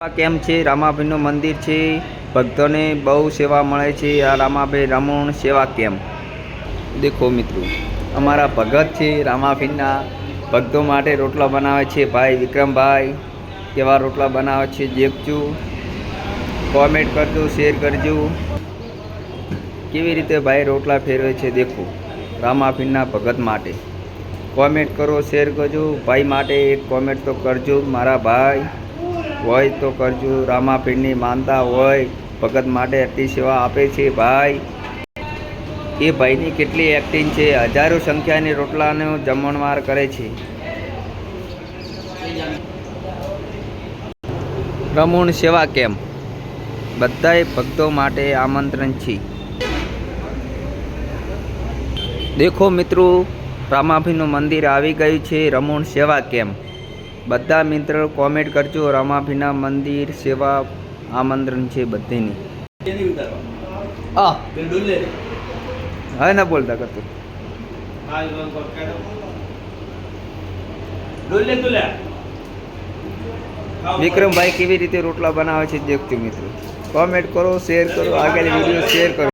આ કેમ છે? રામાભાઈનું મંદિર છે, ભક્તોને બહુ સેવા મળે છે। આ રામાભાઈ રમણ સેવા કેમ્પ દેખો મિત્રો, અમારા ભગત છે રામાભાઈના ભક્તો માટે રોટલા બનાવે છે ભાઈ વિક્રમભાઈ। કેવા રોટલા બનાવે છે દેખજો, કોમેન્ટ કરજો, શેર કરજો। કેવી રીતે ભાઈ રોટલા ફેરવે છે દેખો, રામાભાઈના ભગત માટે કોમેન્ટ કરો, શેર કરજો। ભાઈ માટે એક કોમેન્ટ તો કરજો, મારા ભાઈ હોય તો કરજો। રામાભાઈની માનતા હોય, ભગત માટે આટલી સેવા આપે છે ભાઈ। એ ભાઈની કેટલી એક્ટિંગ છે, હજારો સંખ્યાની રોટલાનો જમણવાર કરે છે। રમણ સેવા કેમ્પ બધાય ભક્તો માટે આમંત્રણ છે। દેખો મિત્રો, રામાભાઈનું મંદિર આવી ગયું છે। રમણ સેવા કેમ્પ બધા મિત્રો કોમેન્ટ કરજો। રામાભાઈના મંદિર સેવા આમંત્રણ છે બધીની। હા ના બોલતા કરતું વિક્રમભાઈ કેવી રીતે રોટલા બનાવે છે દેખજો મિત્રો, કોમેન્ટ કરો, શેર કરો, આગળ વિડીયો શેર કરો।